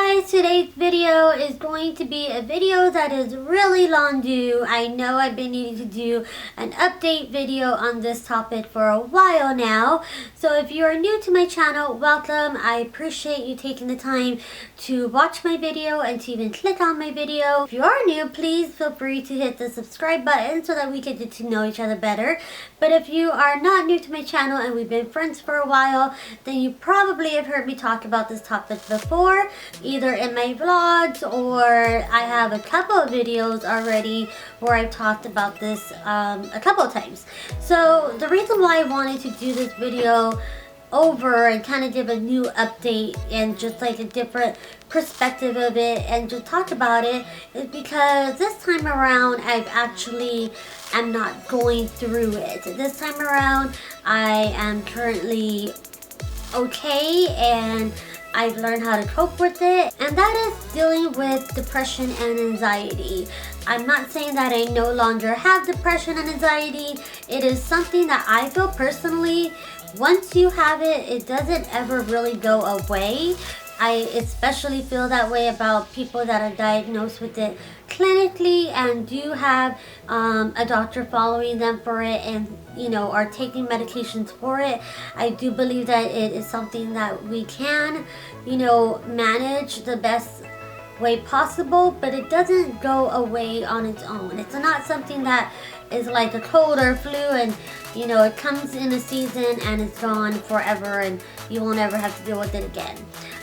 guys, today's video is going to be a video that is really long due. I know I've been needing to do an update video on this topic for a while now. So if you are new to my channel, welcome. I appreciate you taking the time to watch my video and to even click on my video. If you are new, please feel free to hit the subscribe button so that we can get to know each other better. But if you are not new to my channel and we've been friends for a while, then you probably have heard me talk about this topic before, either in my vlogs or I have a couple of videos already where I've talked about this a couple of times. So the reason why I wanted to do this video over and kind of give a new update and just like a different perspective of it and just talk about it is because this time around I'm not going through it. This time around I am currently okay and I've learned how to cope with it, and that is dealing with depression and anxiety. I'm not saying that I no longer have depression and anxiety. It is something that I feel personally, once you have it, it doesn't ever really go away. I especially feel that way about people that are diagnosed with it clinically and do have a doctor following them for it and are taking medications for it. I do believe that it is something that we can manage the best way possible, but it doesn't go away on its own. It's not something that is like a cold or flu and it comes in a season and it's gone forever and you will never have to deal with it again.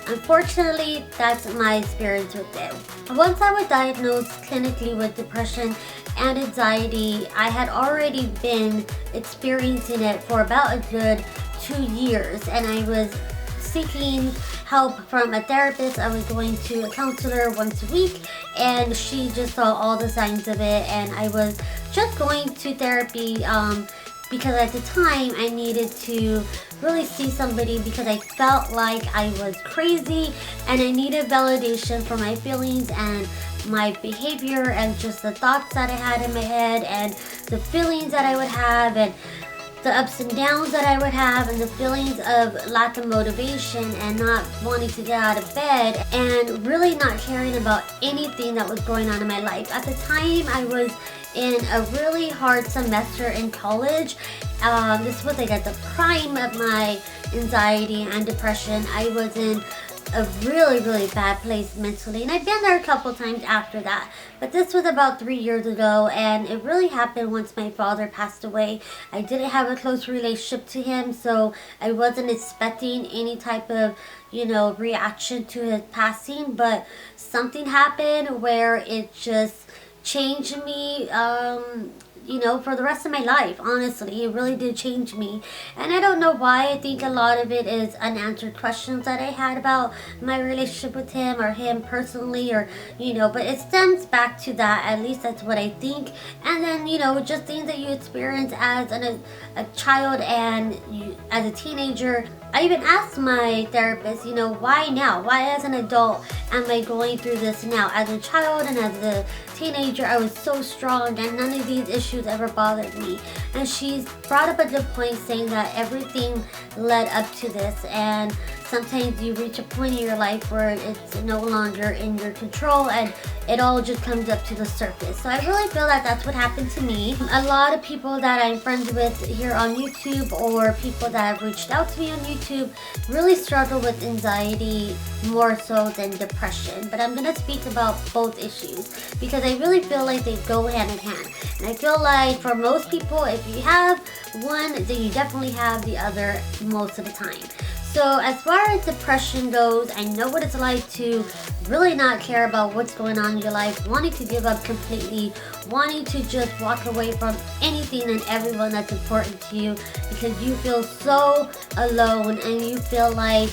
Unfortunately, that's my experience with it. Once I was diagnosed clinically with depression and anxiety, I had already been experiencing it for about a good 2 years, and I was seeking help from a therapist. I was going to a counselor once a week, and she just saw all the signs of it, and I was just going to therapy because at the time I needed to really see somebody because I felt like I was crazy and I needed validation for my feelings and my behavior and just the thoughts that I had in my head and the feelings that I would have and the ups and downs that I would have and the feelings of lack of motivation and not wanting to get out of bed and really not caring about anything that was going on in my life. At the time, I was in a really hard semester in college. This was like at the prime of my anxiety and depression. I was in a really bad place mentally, and I've been there a couple times after that, but this was about 3 years ago, and it really happened once my father passed away. I didn't have a close relationship to him, so I wasn't expecting any type of reaction to his passing, but something happened where it just changed me for the rest of my life. Honestly, it really did change me, and I don't know why. I think a lot of it is unanswered questions that I had about my relationship with him or him personally, or but it stems back to that. At least that's what I think. And then just things that you experience as a child and as a teenager. I even asked my therapist, why now? Why as an adult am I going through this now? As a child and as a teenager, I was so strong and none of these issues ever bothered me. And she's brought up a good point saying that everything led up to this, and sometimes you reach a point in your life where it's no longer in your control and it all just comes up to the surface. So I really feel that that's what happened to me. A lot of people that I'm friends with here on YouTube or people that have reached out to me on YouTube really struggle with anxiety more so than depression. But I'm going to speak about both issues because I really feel like they go hand in hand. And I feel like for most people, if you have one, then you definitely have the other most of the time. So as far as depression goes, I know what it's like to really not care about what's going on in your life, wanting to give up completely, wanting to just walk away from anything and everyone that's important to you because you feel so alone and you feel like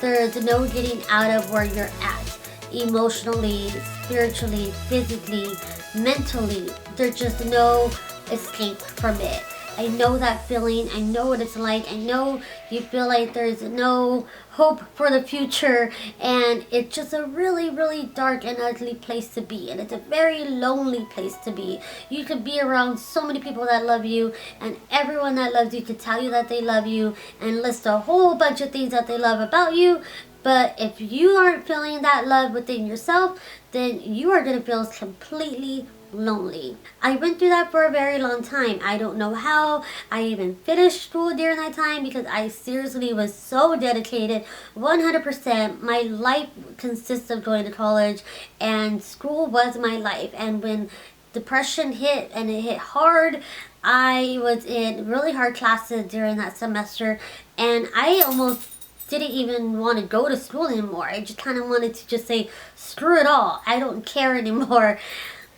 there's no getting out of where you're at. Emotionally, spiritually, physically, mentally, there's just no escape from it. I know that feeling. I know what it's like. I know you feel like there's no hope for the future, and it's just a really dark and ugly place to be, and it's a very lonely place to be. You could be around so many people that love you, and everyone that loves you could tell you that they love you and list a whole bunch of things that they love about you, But if you aren't feeling that love within yourself, then you are going to feel completely lonely. I went through that for a very long time. I don't know how I even finished school during that time, because I seriously was so dedicated 100%. My life consists of going to college, and school was my life. And when depression hit, and it hit hard, I was in really hard classes during that semester, and I almost didn't even want to go to school anymore. I just kind of wanted to just say, screw it all, I don't care anymore.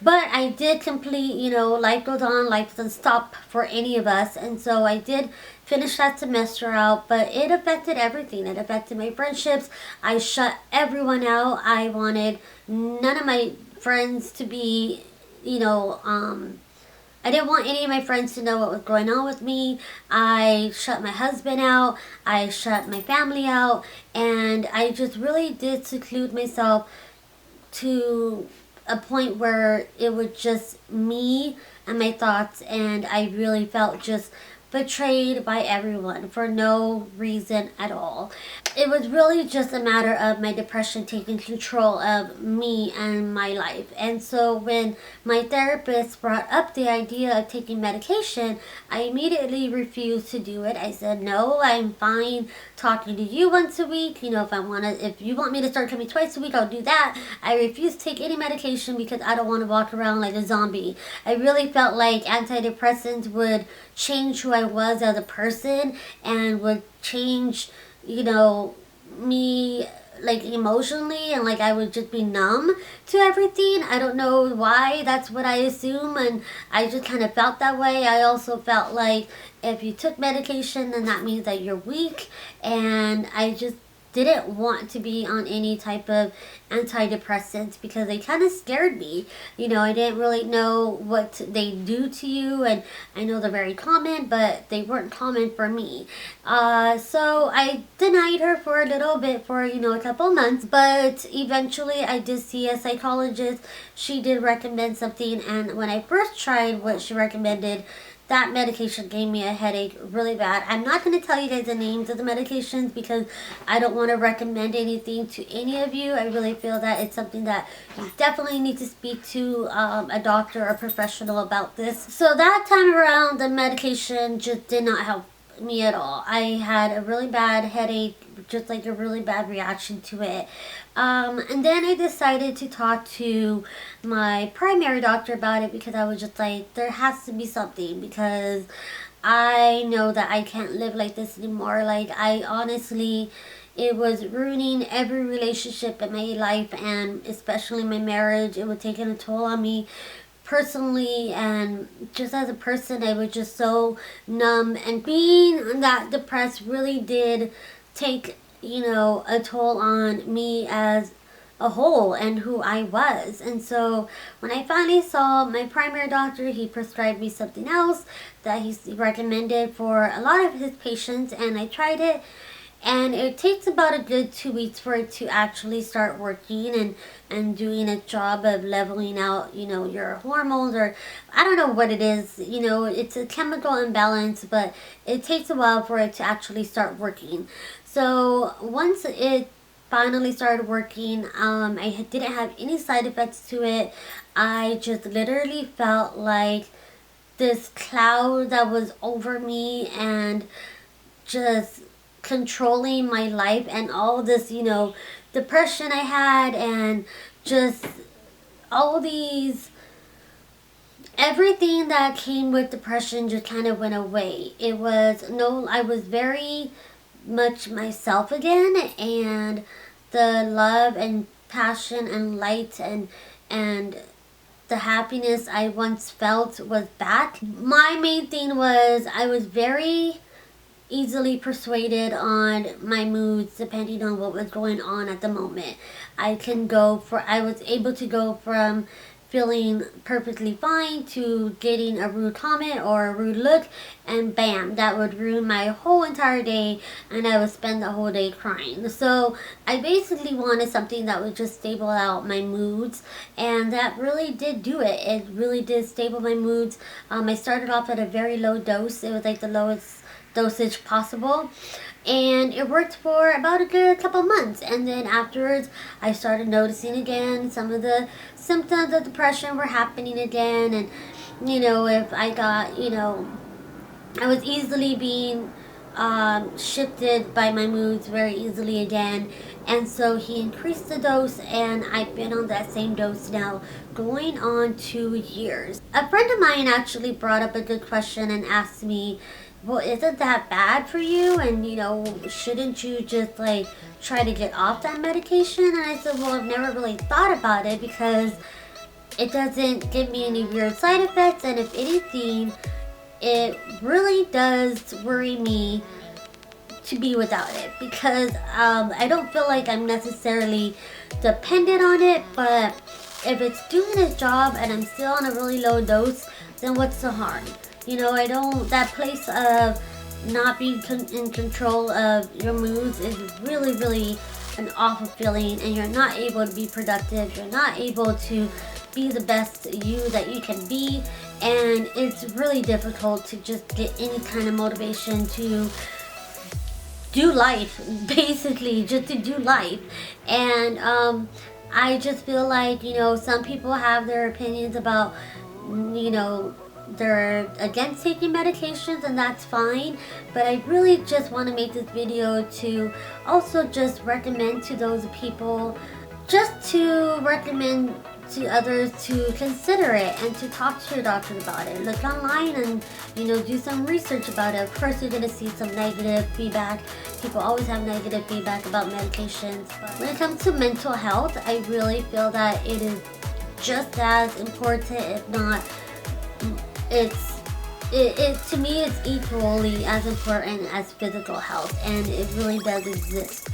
But I did complete, life goes on, life doesn't stop for any of us. And so I did finish that semester out, but it affected everything. It affected my friendships. I shut everyone out. I wanted none of my friends to be, I didn't want any of my friends to know what was going on with me. I shut my husband out. I shut my family out. And I just really did seclude myself to a point where it was just me and my thoughts, and I really felt just betrayed by everyone for no reason at all. It was really just a matter of my depression taking control of me and my life. And so when my therapist brought up the idea of taking medication, I immediately refused to do it. I said, no, I'm fine talking to you once a week. If you want me to start coming twice a week, I'll do that. I refuse to take any medication because I don't want to walk around like a zombie. I really felt like antidepressants would change who I was as a person, and would change, me like emotionally, and like I would just be numb to everything. I don't know why, that's what I assume, and I just kind of felt that way. I also felt like if you took medication, then that means that you're weak, and I just didn't want to be on any type of antidepressants because they kind of scared me. I didn't really know what they do to you, and I know they're very common, but they weren't common for me. So I denied her for a little bit, for a couple months, but eventually I did see a psychologist. She did recommend something, and when I first tried what she recommended, that medication gave me a headache really bad. I'm not going to tell you guys the names of the medications because I don't want to recommend anything to any of you. I really feel that it's something that you definitely need to speak to a doctor or professional about this. So that time around, the medication just did not help me at all. I had a really bad headache, just like a really bad reaction to it. And then I decided to talk to my primary doctor about it, because I was just like, there has to be something, because I know that I can't live like this anymore. Like, I honestly, it was ruining every relationship in my life, and especially my marriage. It was taking a toll on me personally, and just as a person, I was just so numb, and being that depressed really did take a toll on me as a whole and who I was. And so when I finally saw my primary doctor, he prescribed me something else that he recommended for a lot of his patients, and I tried it. And it takes about a good 2 weeks for it to actually start working and doing a job of leveling out, your hormones, or I don't know what it is. It's a chemical imbalance, but it takes a while for it to actually start working. So once it finally started working, I didn't have any side effects to it. I just literally felt like this cloud that was over me and just controlling my life, and all this, depression I had, and just all these, everything that came with depression just kind of went away. I was very much myself again, and the love and passion and light and the happiness I once felt was back. My main thing was I was very easily persuaded on my moods depending on what was going on at the moment. I was able to go from feeling perfectly fine to getting a rude comment or a rude look, and bam, that would ruin my whole entire day, and I would spend the whole day crying. So I basically wanted something that would just stable out my moods, and that really did do it. It really did stable my moods. I started off at a very low dose. It was like the lowest dosage possible, and it worked for about a good couple months. And then afterwards, I started noticing again some of the symptoms of depression were happening again. And if I got, I was easily being shifted by my moods very easily again. And so he increased the dose, and I've been on that same dose now going on 2 years. A friend of mine actually brought up a good question and asked me, well, isn't that bad for you? And shouldn't you just like try to get off that medication? And I said, well, I've never really thought about it because it doesn't give me any weird side effects, and if anything, it really does worry me to be without it, because I don't feel like I'm necessarily dependent on it, but if it's doing its job and I'm still on a really low dose, then what's the harm? I don't, that place of not being in control of your moods is really, really an awful feeling, and you're not able to be productive, you're not able to be the best you that you can be, and it's really difficult to just get any kind of motivation to do life, basically, just to do life. And I just feel like, some people have their opinions about, they're against taking medications, and that's fine, but I really just want to make this video to also just recommend to those people, just to recommend to others to consider it and to talk to your doctor about it. Look online and do some research about it. Of course, you're going to see some negative feedback. People always have negative feedback about medications, but when it comes to mental health, I really feel that it is just as important, if not, to me it's equally as important as physical health, and it really does exist.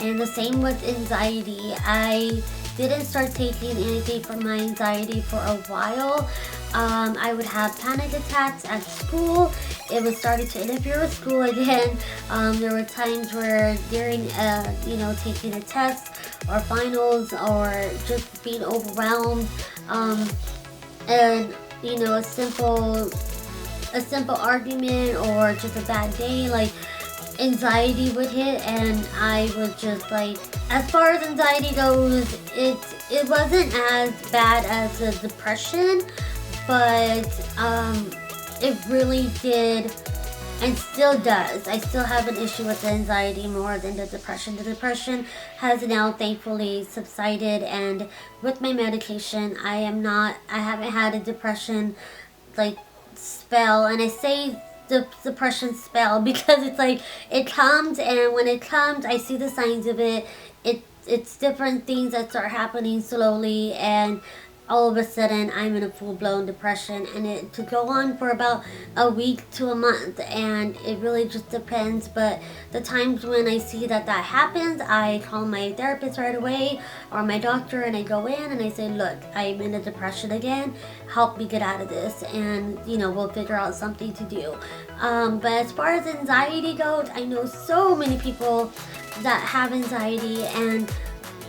And the same with anxiety. I didn't start taking anything for my anxiety for a while. I would have panic attacks at school. It was starting to interfere with school again. There were times where during, taking a test or finals or just being overwhelmed, and a simple argument or just a bad day, like anxiety would hit, and I would just like, as far as anxiety goes, it wasn't as bad as the depression, but it really did and still does. I still have an issue with the anxiety more than the depression. The depression has now thankfully subsided, and with my medication, I haven't had a depression like spell. And I say the depression spell because it's like it comes, and when it comes, I see the signs of it. It's different things that start happening slowly, and all of a sudden I'm in a full-blown depression, and it to go on for about a week to a month, and it really just depends. But the times when I see that happens, I call my therapist right away or my doctor, and I go in and I say, look, I'm in a depression again, help me get out of this, and we'll figure out something to do. But as far as anxiety goes, I know so many people that have anxiety and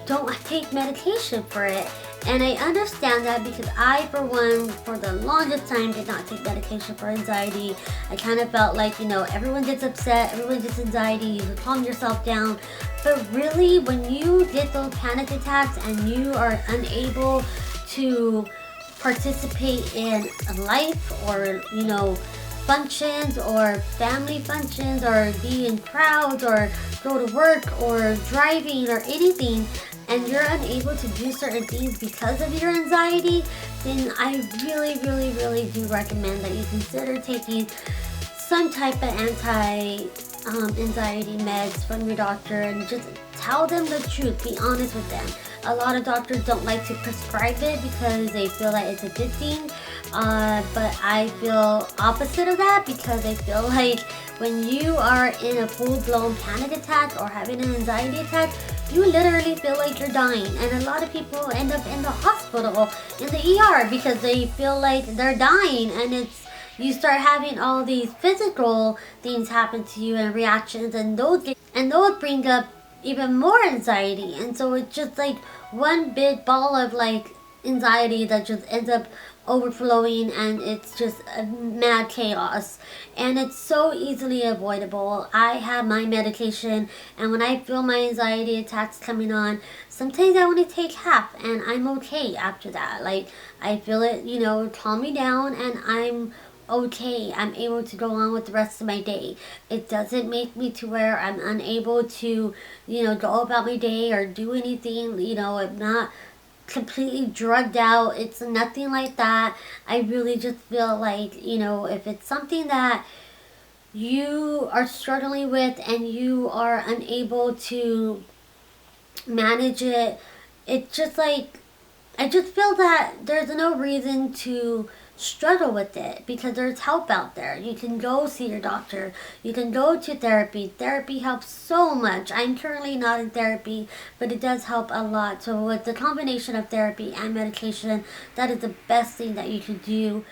don't take medication for it. And I understand that, because I, for one, for the longest time did not take medication for anxiety. I kind of felt like, everyone gets upset, everyone gets anxiety, you can calm yourself down. But really, when you get those panic attacks and you are unable to participate in life or, functions or family functions or be in crowds or go to work or driving or anything, and you're unable to do certain things because of your anxiety, then I really, really, really do recommend that you consider taking some type of anti-anxiety meds from your doctor, and just tell them the truth. Be honest with them. A lot of doctors don't like to prescribe it because they feel that it's addicting, but I feel opposite of that, because I feel like when you are in a full-blown panic attack or having an anxiety attack, you literally feel like you're dying. And a lot of people end up in the hospital, in the ER, because they feel like they're dying, and you start having all these physical things happen to you and reactions, and those bring up even more anxiety. And so it's just like one big ball of like anxiety that just ends up overflowing, and it's just a mad chaos, and it's so easily avoidable. I have my medication, and when I feel my anxiety attacks coming on, sometimes I only take half and I'm okay after that. Like, I feel it, you know, calm me down, and I'm okay. I'm able to go on with the rest of my day. It doesn't make me to where I'm unable to, you know, go about my day or do anything. You know, I'm not completely drugged out. It's nothing like that. I really just feel like, you know, if it's something that you are struggling with and you are unable to manage it, it's just like, I just feel that there's no reason to struggle with it, because there's help out there. You can go see your doctor. You can go to therapy. Therapy helps so much. I'm currently not in therapy, but it does help a lot. So with the combination of therapy and medication, that is the best thing that you can do.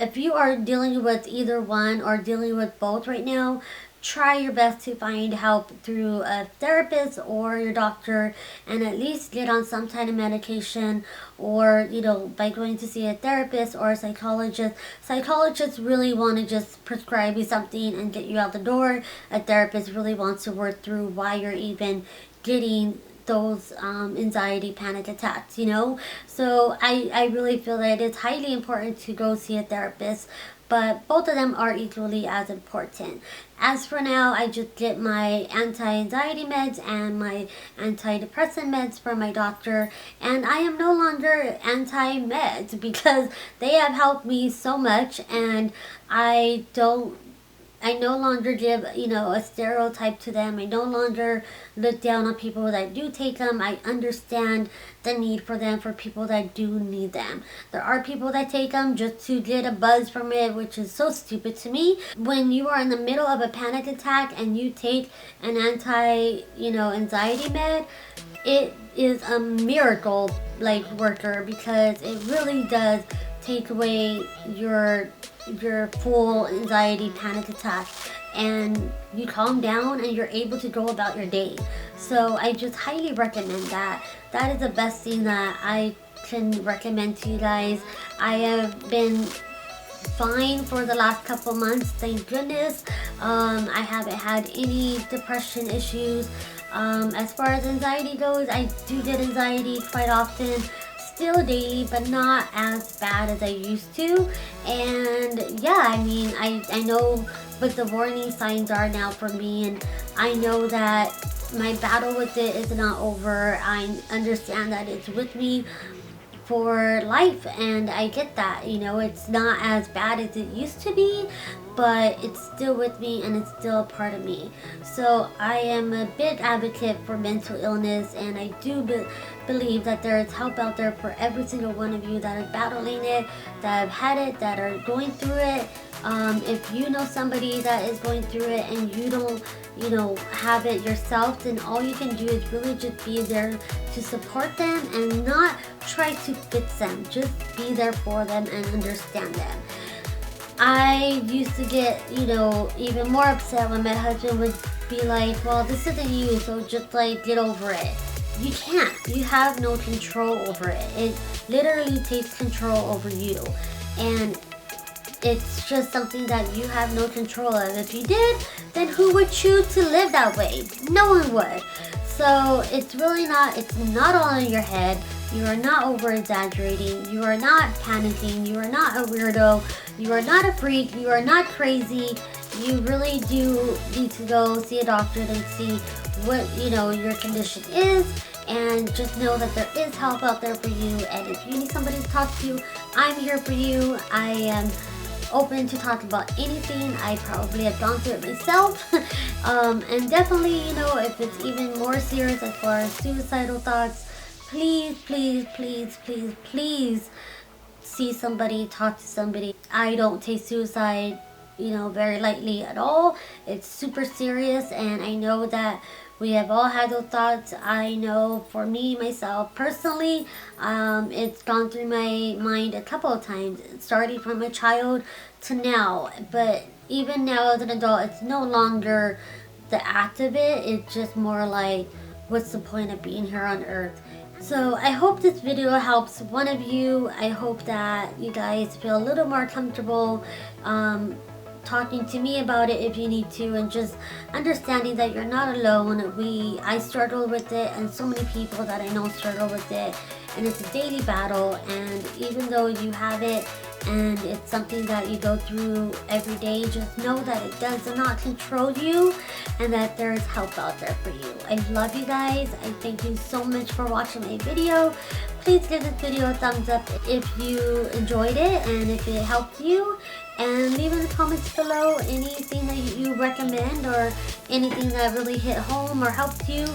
If you are dealing with either one or dealing with both right now, try your best to find help through a therapist or your doctor, and at least get on some kind of medication, or, you know, by going to see a therapist or a psychologist. Psychologists really want to just prescribe you something and get you out the door. A therapist really wants to work through why you're even getting those anxiety panic attacks, you know. So I really feel that it's highly important to go see a therapist, but both of them are equally as important. As for now, I just get my anti-anxiety meds and my antidepressant meds from my doctor, and I am no longer anti-meds because they have helped me so much, and I no longer give, you know, a stereotype to them. I no longer look down on people that do take them. I understand the need for them for people that do need them. There are people that take them just to get a buzz from it, which is so stupid to me. When you are in the middle of a panic attack and you take an anxiety med, it is a miracle like worker, because it really does take away your full anxiety panic attack, and you calm down and you're able to go about your day. So I just highly recommend that. That is the best thing that I can recommend to you guys. I have been fine for the last couple months, thank goodness. I haven't had any depression issues. As far as anxiety goes, I do get anxiety quite often, still daily, but not as bad as I used to. And yeah, I mean, I know what the warning signs are now for me, and I know that my battle with it is not over. I understand that it's with me for life, and I get that, you know, it's not as bad as it used to be, but it's still with me and it's still a part of me. So I am a big advocate for mental illness, and I do believe that there is help out there for every single one of you that are battling it, that have had it, that are going through it. If you know somebody that is going through it and you don't, you know, have it yourself, then all you can do is really just be there to support them and not try to fix them. Just be there for them and understand them. I used to get, you know, even more upset when my husband would be like, well, this isn't you, so just like get over it. You can't. You have no control over it. It literally takes control over you. And it's just something that you have no control of. If you did, then who would choose to live that way? No one would. So it's really not, it's not all in your head. You are not over exaggerating. You are not panicking. You are not a weirdo. You are not a freak. You are not crazy. You really do need to go see a doctor and see what, you know, your condition is, and just know that there is help out there for you. And if you need somebody to talk to, I'm here for you. I am open to talk about anything. I probably have gone through it myself. And definitely, you know, if it's even more serious as far as suicidal thoughts, please, please, please, please, please see somebody, talk to somebody. I don't take suicide, you know, very lightly at all. It's super serious, and I know that we have all had those thoughts. I know for me, myself, personally, it's gone through my mind a couple of times, starting from a child to now. But even now as an adult, it's no longer the act of it. It's just more like, what's the point of being here on earth? So I hope this video helps one of you. I hope that you guys feel a little more comfortable talking to me about it if you need to, and just understanding that you're not alone. I struggle with it, and so many people that I know struggle with it, and it's a daily battle. And even though you have it and it's something that you go through every day, just know that it does not control you and that there is help out there for you. I love you guys. I thank you so much for watching my video. Please give this video a thumbs up if you enjoyed it and if it helped you, and leave in the comments below anything that you recommend or anything that really hit home or helped you.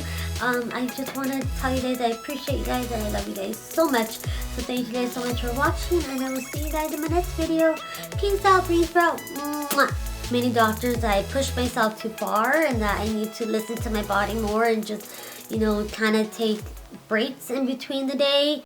I just want to tell you guys I appreciate you guys and I love you guys so much. So thank you guys so much for watching, and I will see you guys in my next video. Peace out, breathe out. Mwah. Many doctors, I push myself too far and that I need to listen to my body more and just, kind of take breaks in between the day.